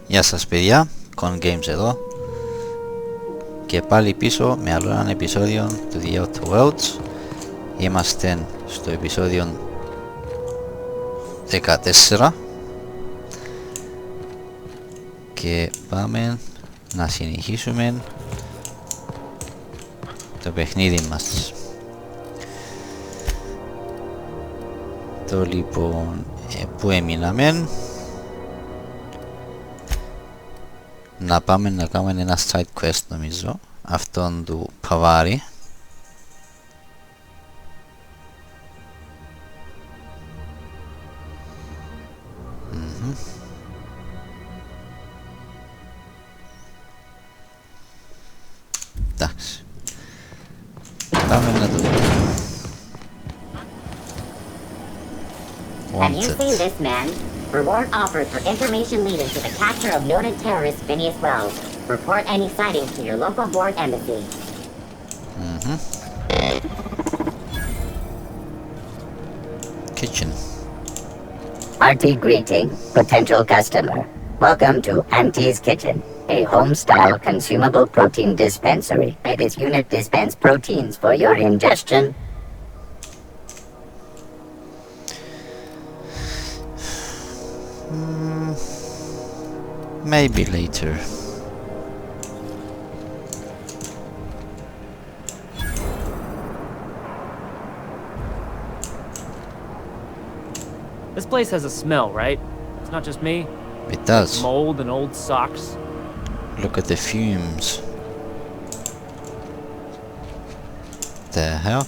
Γεια σας παιδιά, ConGames εδώ και πάλι πίσω με άλλο ένα επεισόδιο του The Outer Worlds. Είμαστε στο επεισόδιο 14 και πάμε να συνεχίσουμε το παιχνίδι μας. Το λοιπόν που έμειναμε να πάμε να κάνουμε ένα side quest, νομίζω, αυτόν του Παβάρη. Εντάξει, πάμε να το δούμε. Have you seen this man? Reward offered for information leading to the capture of noted terrorist Phineas Wells. Report any sightings to your local board embassy. Kitchen. Hearty greeting, potential customer. Welcome to Auntie's Kitchen, a home-style consumable protein dispensary. This unit dispense proteins for your ingestion. Maybe later. This place has a smell, right? It's not just me. It does. Mold and old socks. Look at the fumes. The hell?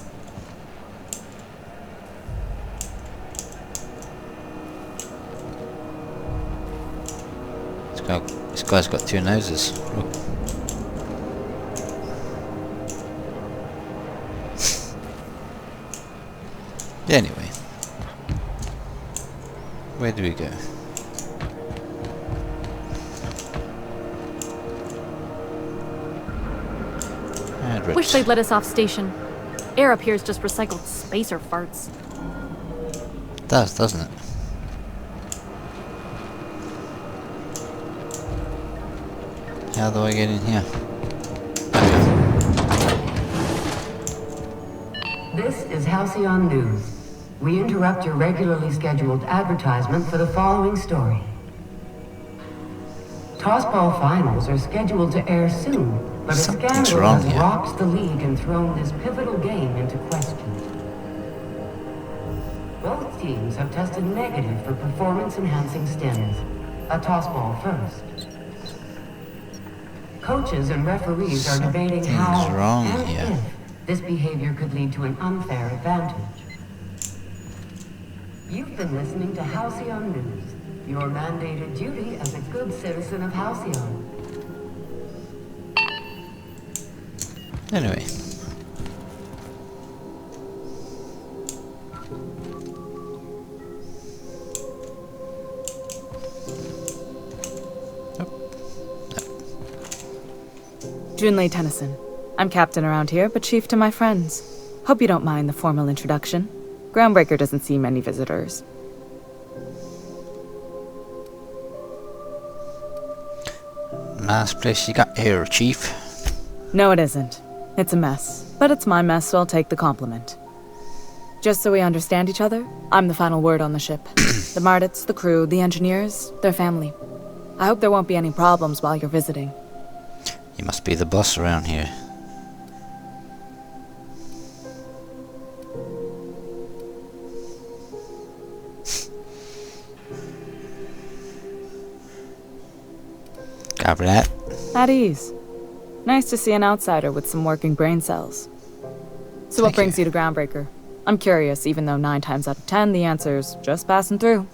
This guy's got two noses. Look. Anyway, where do we go? Wish they'd let us off station. Air up here is just recycled spacer farts. It does, doesn't it? How do I get in here? Okay. This is Halcyon News. We interrupt your regularly scheduled advertisement for the following story. Tossball finals are scheduled to air soon, but a scandal has rocked the league and thrown this pivotal game into question. Both teams have tested negative for performance-enhancing stims. A tossball first. Coaches and referees are debating how and if this behavior could lead to an unfair advantage. You've been listening to Halcyon News, your mandated duty as a good citizen of Halcyon. Anyway. Junlei Tennyson. I'm captain around here, but chief to my friends. Hope you don't mind the formal introduction. Groundbreaker doesn't see many visitors. Nice place you got here, Chief. No, it isn't. It's a mess. But it's my mess, so I'll take the compliment. Just so we understand each other, I'm the final word on the ship. The Mardits, the crew, the engineers, their family. I hope there won't be any problems while you're visiting. You must be the boss around here. Copy that. At ease. Nice to see an outsider with some working brain cells. So what brings you to Groundbreaker? I'm curious, even though 9 times out of 10 the answer's just passing through.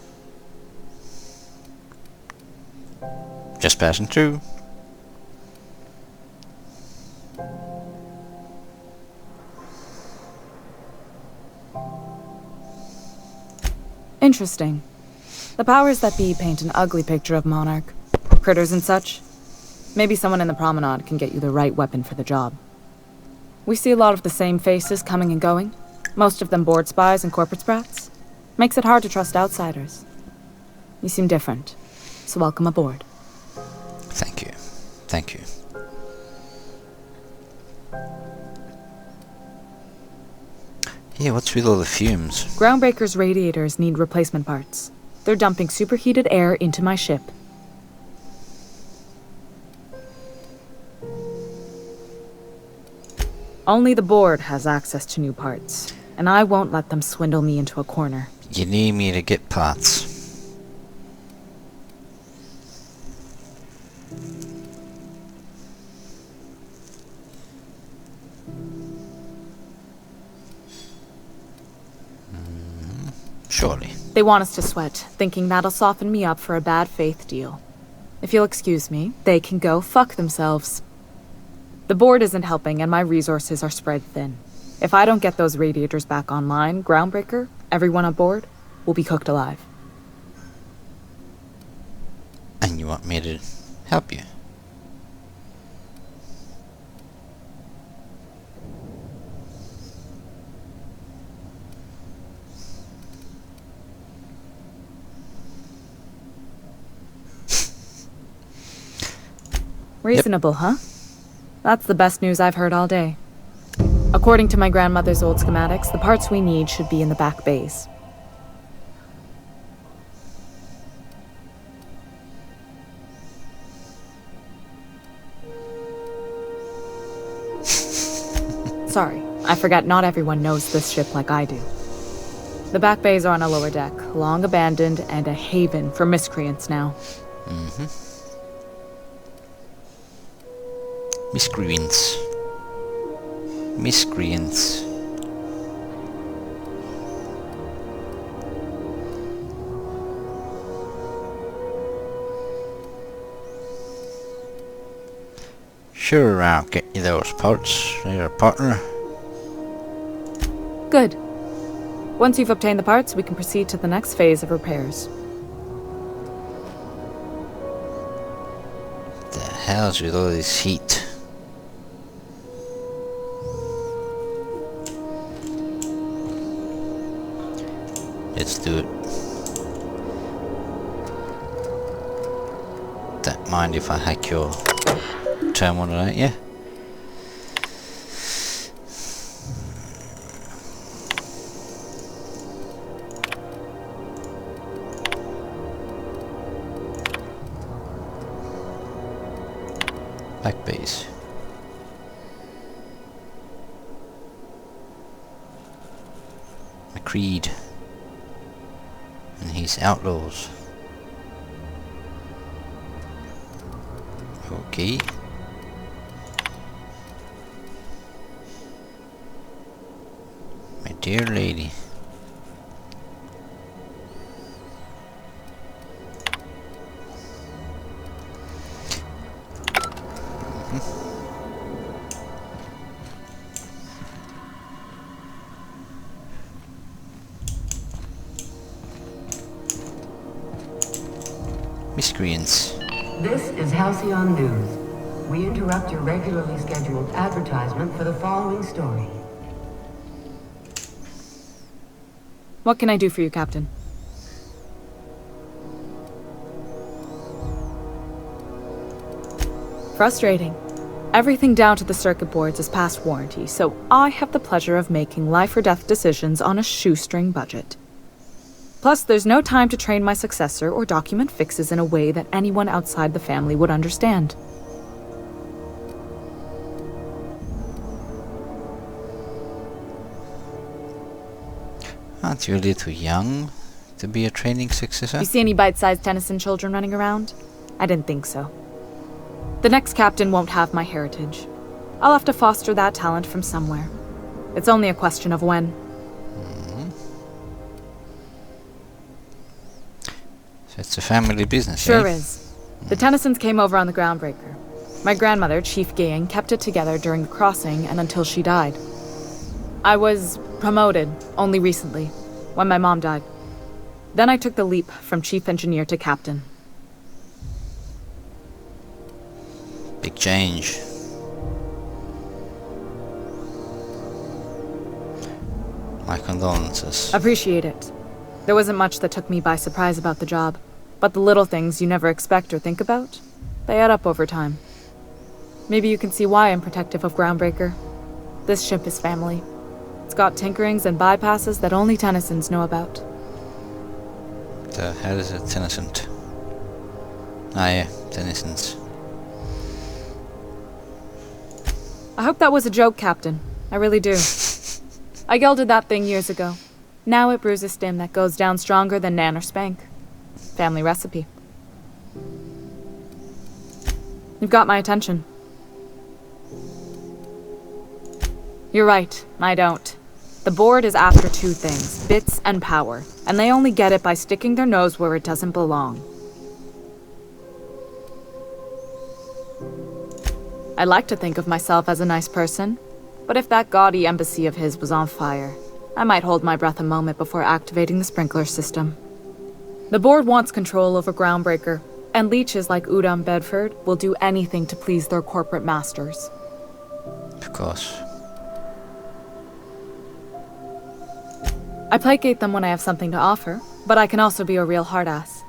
Just passing through. Interesting. The powers that be paint an ugly picture of Monarch. Critters and such. Maybe someone in the promenade can get you the right weapon for the job. We see a lot of the same faces coming and going, most of them board spies and corporate sprats. Makes it hard to trust outsiders. You seem different, so welcome aboard. Thank you. Yeah, what's with all the fumes? Groundbreaker's radiators need replacement parts. They're dumping superheated air into my ship. Only the board has access to new parts, and I won't let them swindle me into a corner. You need me to get parts. Surely. They want us to sweat, thinking that'll soften me up for a bad faith deal. If you'll excuse me, they can go fuck themselves. The board isn't helping and my resources are spread thin. If I don't get those radiators back online, Groundbreaker, everyone on board, will be cooked alive. And you want me to help you? Reasonable, huh? That's the best news I've heard all day. According to my grandmother's old schematics, the parts we need should be in the back bays. Sorry, I forgot not everyone knows this ship like I do. The back bays are on a lower deck, long abandoned and a haven for miscreants now. Miscreants. Miscreants. Sure, I'll get you those parts. You're a partner. Good. Once you've obtained the parts, we can proceed to the next phase of repairs. The hell's with all this heat? Let's do it. Don't mind if I hack your terminal, don't you? Back base. McCreed and his outlaws. Okay. My dear lady. Miscreants. This is Halcyon News. We interrupt your regularly scheduled advertisement for the following story. What can I do for you, Captain? Frustrating. Everything down to the circuit boards is past warranty, so I have the pleasure of making life or death decisions on a shoestring budget. Plus, there's no time to train my successor or document fixes in a way that anyone outside the family would understand. Aren't you a little young to be a training successor? You see any bite-sized Tennyson children running around? I didn't think so. The next captain won't have my heritage. I'll have to foster that talent from somewhere. It's only a question of when. So it's a family business, Sure eh? is. The Tennysons came over on the Groundbreaker. My grandmother, Chief Gang, kept it together during the crossing and until she died. I was promoted only recently, when my mom died. Then I took the leap from chief engineer to captain. Big change. My condolences. Appreciate it. There wasn't much that took me by surprise about the job, but the little things you never expect or think about, they add up over time. Maybe you can see why I'm protective of Groundbreaker. This ship is family. It's got tinkerings and bypasses that only Tennysons know about. The hell is a Tennyson? Ah yeah, Tennysons. I hope that was a joke, Captain. I really do. I gelded that thing years ago. Now it brews a stim that goes down stronger than Nan or Spank. Family recipe. You've got my attention. You're right, I don't. The board is after two things, bits and power, and they only get it by sticking their nose where it doesn't belong. I like to think of myself as a nice person, but if that gaudy embassy of his was on fire, I might hold my breath a moment before activating the sprinkler system. The board wants control over Groundbreaker, and leeches like Udon Bedford will do anything to please their corporate masters. Of course. I placate them when I have something to offer, but I can also be a real hard-ass.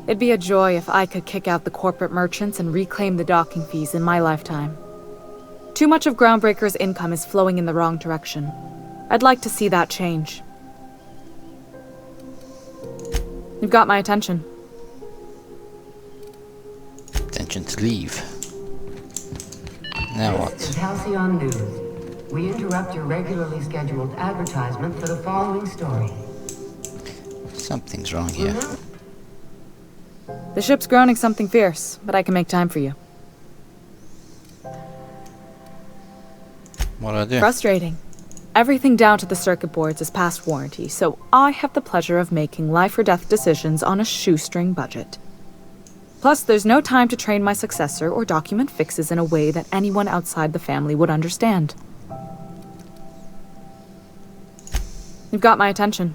It'd be a joy if I could kick out the corporate merchants and reclaim the docking fees in my lifetime. Too much of Groundbreaker's income is flowing in the wrong direction. I'd like to see that change. You've got my attention. Attention to leave. Now what? This is Halcyon News. We interrupt your regularly scheduled advertisement for the following story. Something's wrong here. The ship's groaning something fierce, but I can make time for you. What do I do? Frustrating. Everything down to the circuit boards is past warranty, so I have the pleasure of making life or death decisions on a shoestring budget. Plus, there's no time to train my successor or document fixes in a way that anyone outside the family would understand. You've got my attention.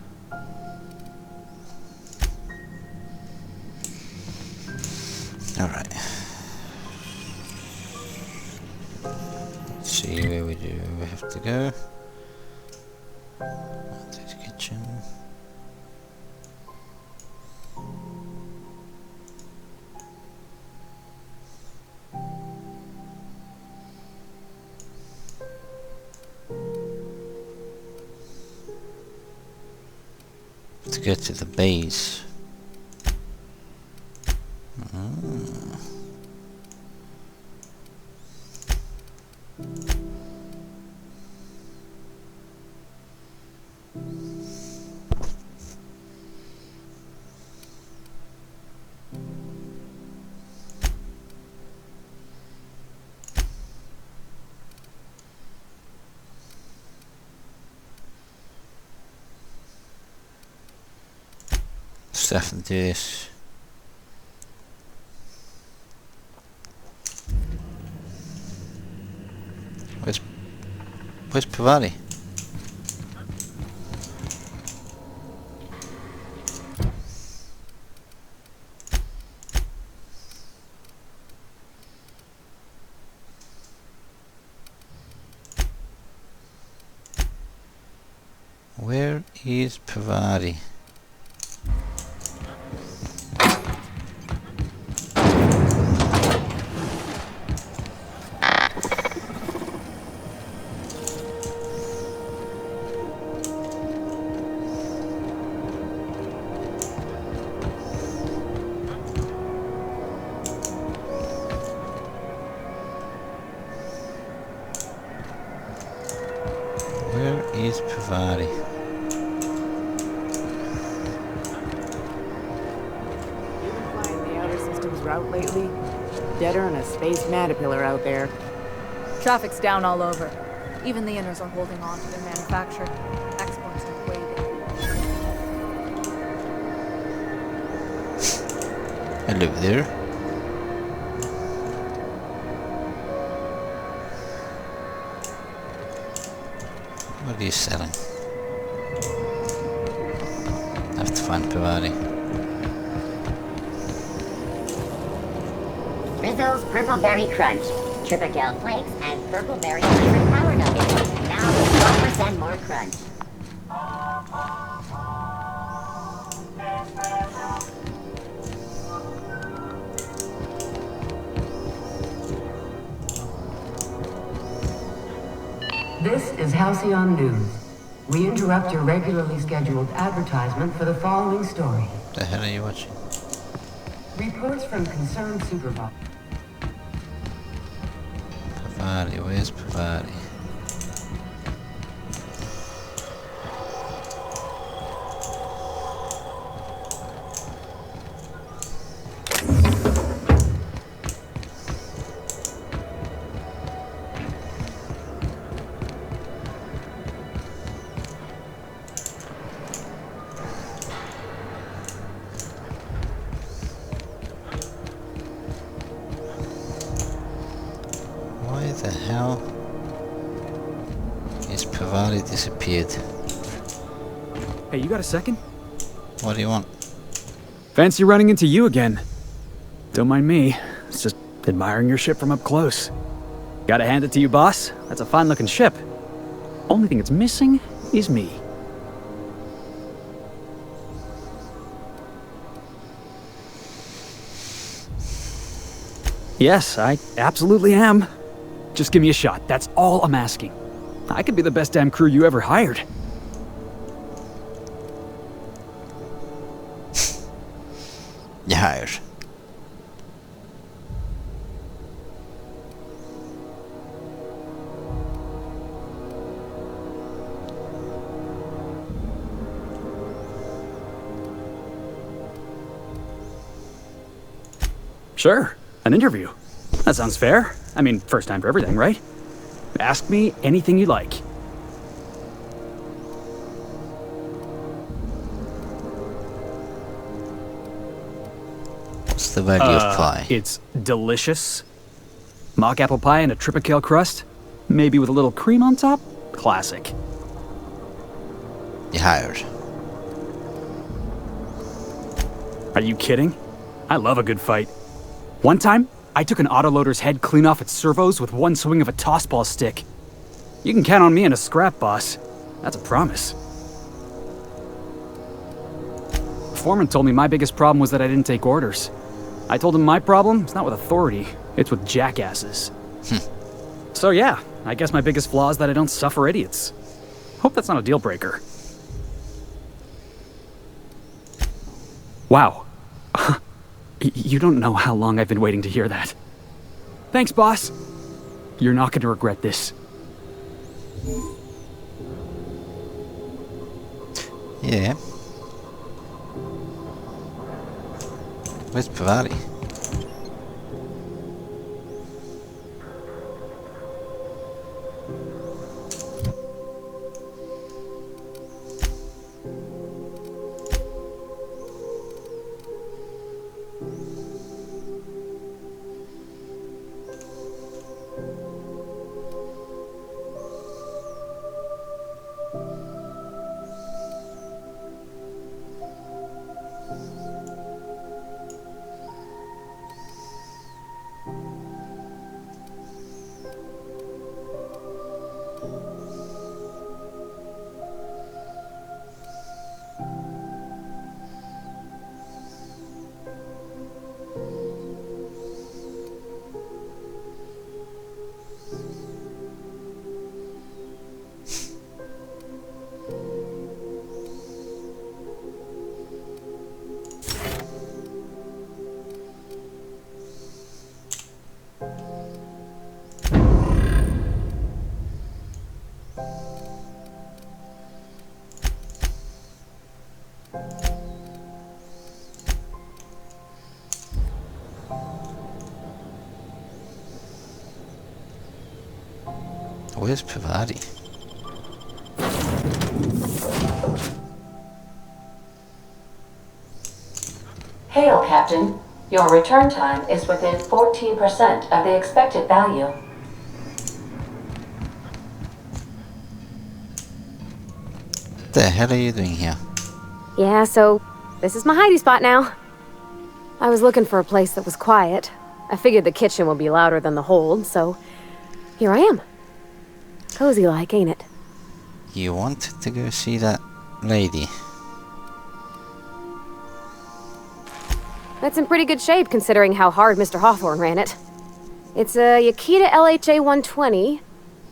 Alright. Let's see where we have to go. This kitchen. To get to the base. Stuff to do this. Where's Pavati? Where is Pavati? Where is Pavati? You been flying the outer systems route lately? Deader than a space caterpillar out there. Traffic's down all over. Even the inners are holding on to their manufacture. Exports are waiting. Hello there. What are you selling? I have to find Pavati. Rizzo's Purple Berry Crunch, Tripical Flakes, and Purple Berry Flavored Power Nuggets. Now with 12% more crunch. This is Halcyon News. We interrupt your regularly scheduled advertisement for the following story. The hell are you watching? Reports from concerned supervisor. Pavari, where's Pavari? Why the hell is Pavari disappeared? Hey, you got a second? What do you want? Fancy running into you again. Don't mind me. It's just admiring your ship from up close. Gotta hand it to you, boss. That's a fine-looking ship. Only thing it's missing is me. Yes, I absolutely am. Just give me a shot. That's all I'm asking. I could be the best damn crew you ever hired. You hired. Sure, an interview. That sounds fair. I mean, first time for everything, right? Ask me anything you like. What's the value of pie? It's delicious. Mock apple pie and a tripicale crust, maybe with a little cream on top. Classic. You hired. Are you kidding? I love a good fight. One time, I took an autoloader's head clean off its servos with one swing of a tossball stick. You can count on me in a scrap, boss. That's a promise. Foreman told me my biggest problem was that I didn't take orders. I told him my problem is not with authority, it's with jackasses. So yeah, I guess my biggest flaw is that I don't suffer idiots. Hope that's not a deal breaker. Wow. You don't know how long I've been waiting to hear that. Thanks, boss. You're not going to regret this. Yeah. Where's Pavari? Where's Pavari? Hail, Captain. Your return time is within 14% of the expected value. What the hell are you doing here? Yeah, so this is my hidey spot now. I was looking for a place that was quiet. I figured the kitchen would be louder than the hold, so here I am. Cozy like, ain't it? You wanted to go see that lady? That's in pretty good shape considering how hard Mr. Hawthorne ran it. It's a Yakita LHA 120,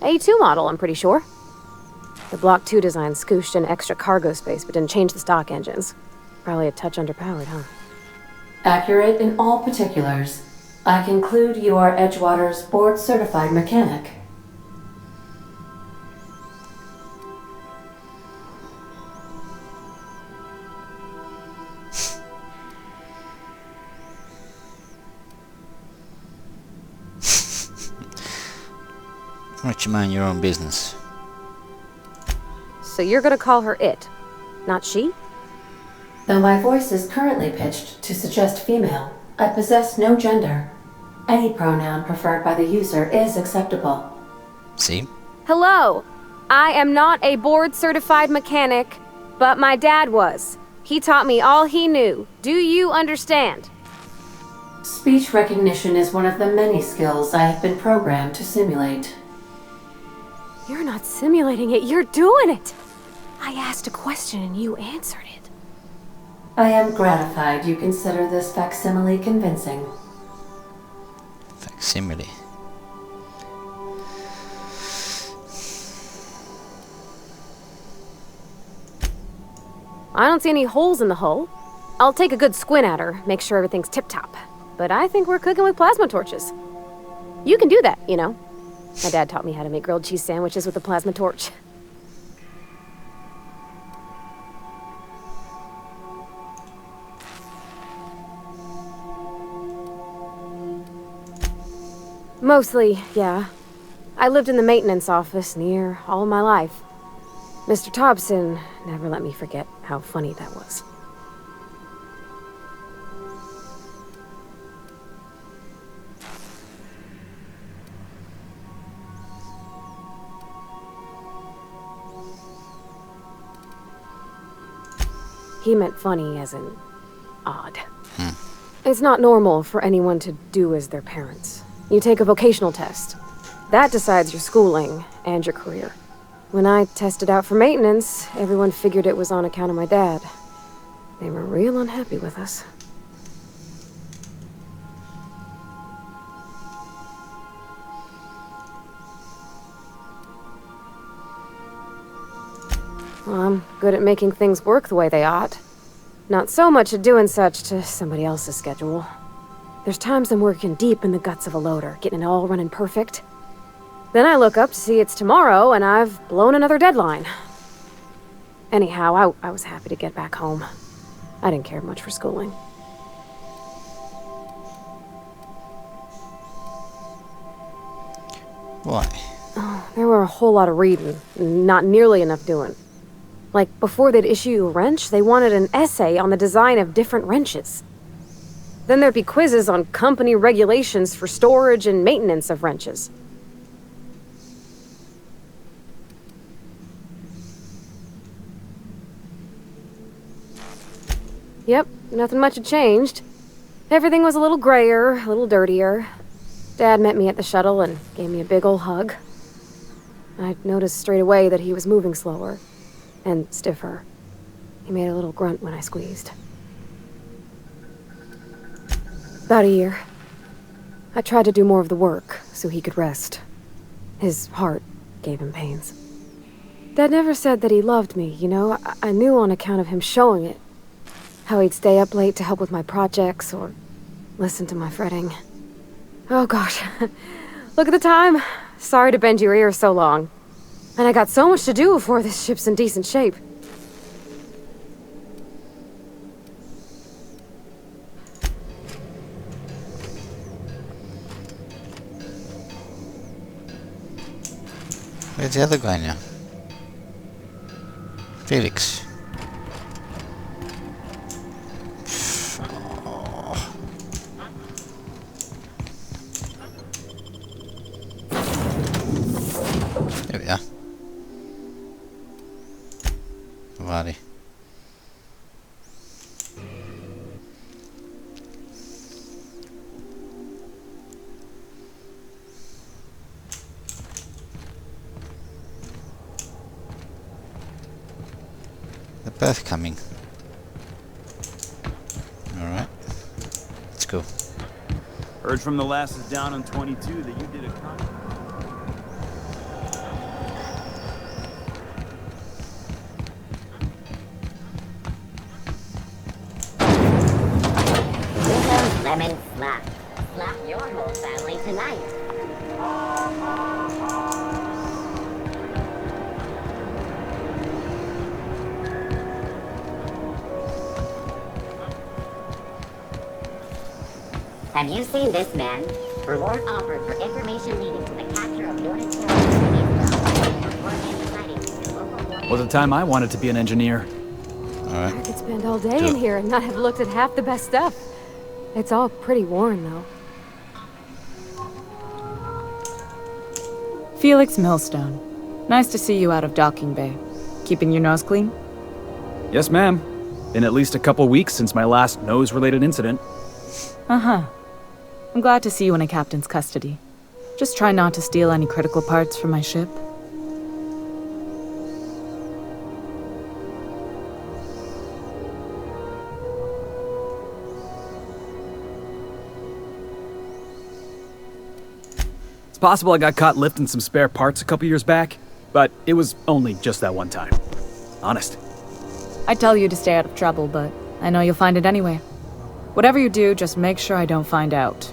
A2 model, I'm pretty sure. The Block 2 design scooshed in extra cargo space but didn't change the stock engines. Probably a touch underpowered, huh? Accurate in all particulars. I conclude you are Edgewater's board-certified mechanic. Why don't you mind your own business? So you're gonna call her it, not she? Though my voice is currently pitched to suggest female, I possess no gender. Any pronoun preferred by the user is acceptable. See? Hello! I am not a board-certified mechanic, but my dad was. He taught me all he knew. Do you understand? Speech recognition is one of the many skills I have been programmed to simulate. You're not simulating it, you're doing it! I asked a question and you answered it. I am gratified you consider this facsimile convincing. Facsimile. I don't see any holes in the hull. I'll take a good squint at her, make sure everything's tip-top. But I think we're cooking with plasma torches. You can do that, you know. My dad taught me how to make grilled cheese sandwiches with a plasma torch. Mostly, yeah. I lived in the maintenance office near all my life. Mr. Thompson never let me forget how funny that was. He meant funny as in odd. It's not normal for anyone to do as their parents. You take a vocational test. That decides your schooling and your career. When I tested out for maintenance, everyone figured it was on account of my dad. They were real unhappy with us. Well, I'm good at making things work the way they ought. Not so much at doing such to somebody else's schedule. There's times I'm working deep in the guts of a loader, getting it all running perfect. Then I look up to see it's tomorrow and I've blown another deadline. Anyhow, I was happy to get back home. I didn't care much for schooling. Why? Oh, there were a whole lot of reading, not nearly enough doing. Like, before they'd issue you a wrench, they wanted an essay on the design of different wrenches. Then there'd be quizzes on company regulations for storage and maintenance of wrenches. Yep, nothing much had changed. Everything was a little grayer, a little dirtier. Dad met me at the shuttle and gave me a big ol' hug. I noticed straight away that he was moving slower. And stiffer. He made a little grunt when I squeezed. About a year. I tried to do more of the work so he could rest. His heart gave him pains. Dad never said that he loved me, you know? I knew on account of him showing it. How he'd stay up late to help with my projects or listen to my fretting. Oh gosh. Look at the time. Sorry to bend your ear so long. And I got so much to do before this ship's in decent shape. Where's the other guy now? Felix. There we are. Vale. They're both coming. Alright. Let's go. Heard from the lasses down on 22 that you did a lemon slap. Slap your whole family tonight. Have you seen this man? Reward offered for information leading to the capture of noted terrorists. Was the time I wanted to be an engineer. I could spend all day in here and not have looked at half the best stuff. It's all pretty worn, though. Felix Millstone. Nice to see you out of docking bay. Keeping your nose clean? Yes, ma'am. Been at least a couple weeks since my last nose-related incident. Uh-huh. I'm glad to see you in a captain's custody. Just try not to steal any critical parts from my ship. It's possible I got caught lifting some spare parts a couple years back, but it was only just that one time. Honest. I'd tell you to stay out of trouble, but I know you'll find it anyway. Whatever you do, just make sure I don't find out.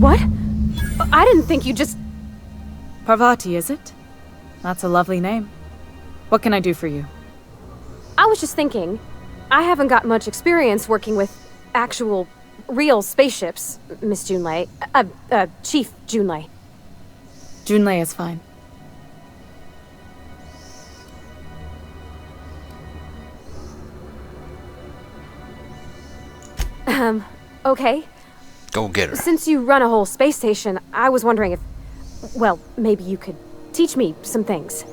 What? I didn't think you just... Parvati, is it? That's a lovely name. What can I do for you? I was just thinking, I haven't got much experience working with actual, real spaceships, Miss Junlei. Chief Junlei. Junlei is fine. Okay. Go get her. Since you run a whole space station, I was wondering if... Well, maybe you could teach me some things.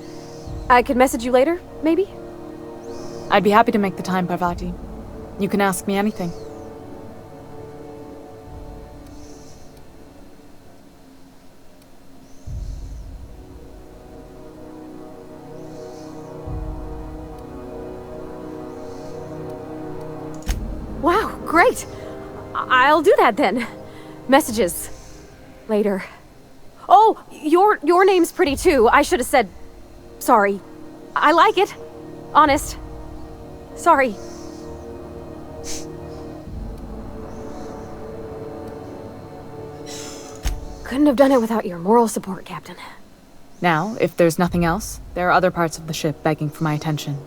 I could message you later, maybe? I'd be happy to make the time, Parvati. You can ask me anything. Wow, great! I'll do that then. Messages. Later. Oh, your name's pretty too. I should have said... Sorry. I like it. Honest. Sorry. Couldn't have done it without your moral support, Captain. Now, if there's nothing else, there are other parts of the ship begging for my attention.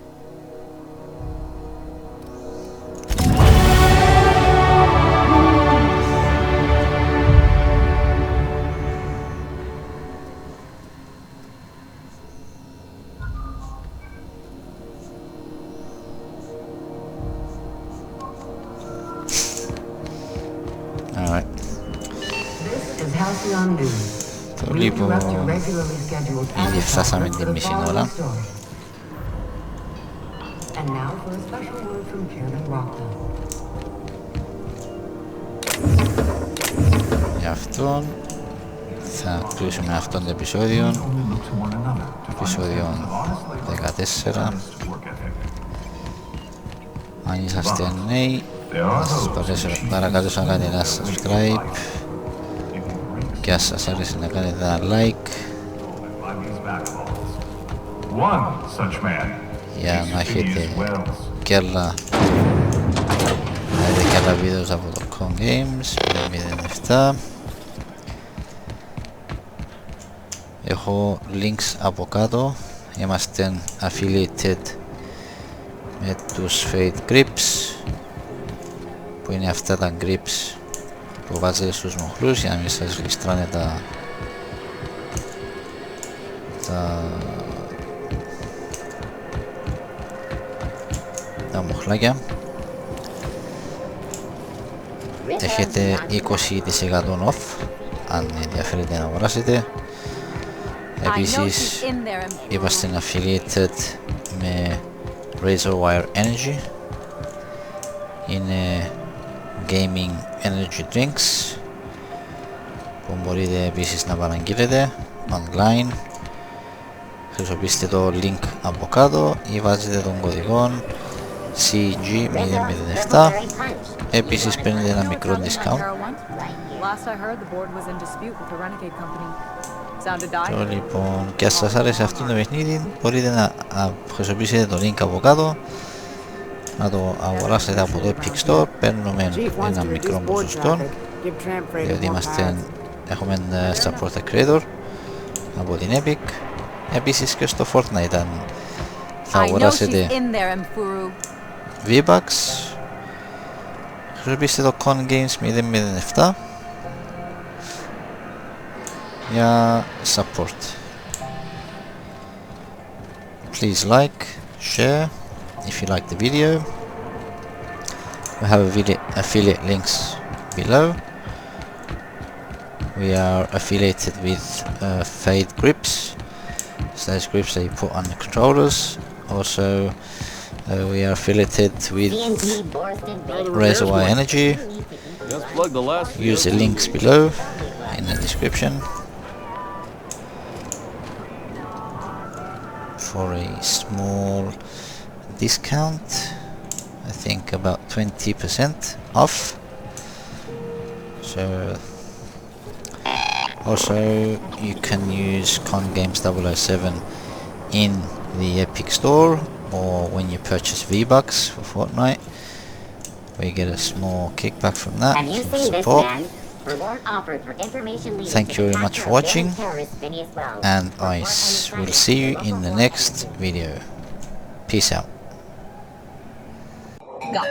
Alright. This is Halcyon News. Το λοιπόν, ήδη φτάσαμε την μισή ώρα. And now for a special word from Chairman Rockwell. Για αυτόν θα κλείσουμε αυτόν το επεισόδιο. Επεισόδιο 14. Αν είσαστε νέοι, θα σας παρακαλώ να κάνετε ένα subscribe και αν σας άρεσε να κάνετε ένα like για να έχετε και άλλα βίντεο από το ConGames007. Έχω links από κάτω. Είμαστε affiliated με τους Fade Grips, που είναι αυτά τα grips που βάζετε στους μοχλούς για να μην σας γλιστράνε τα μοχλάκια. Έχετε 20% off αν ενδιαφέρετε να αγοράσετε. Επίσης είμαστε affiliated με RazorwireEnergy. Είναι gaming energy drinks που μπορείτε επίσης να παραγγείλετε online. Χρησιμοποιήστε το link από κάτω ή βάζετε τον κωδικό CG007. Επίσης παίρνετε ένα μικρό discount. Και λοιπόν, και αν σας άρεσε αυτό το παιχνίδι, μπορείτε να χρησιμοποιήσετε το link από κάτω να το αγοράσετε από το Epic Store. Παίρνουμε ένα μικρό ποσοστό, διότι έχουμε support creator από την Epic. Επίσης και στο Fortnite, αν θα αγοράσετε V-Bucks, χρησιμοποιήστε το ConGames007 για support. Please like, share if you like the video. We have affiliate links below. We are affiliated with Fade grips. So those grips that you put on the controllers. Also, we are affiliated with RazorwireEnergy. Use the links below in the description for a small discount. I think about 20% off. So also you can use ConGames007 in the Epic Store, or when you purchase V-Bucks for Fortnite, we get a small kickback from that support. Thank you very much for watching, and I will see you in the next video. Peace out. Go.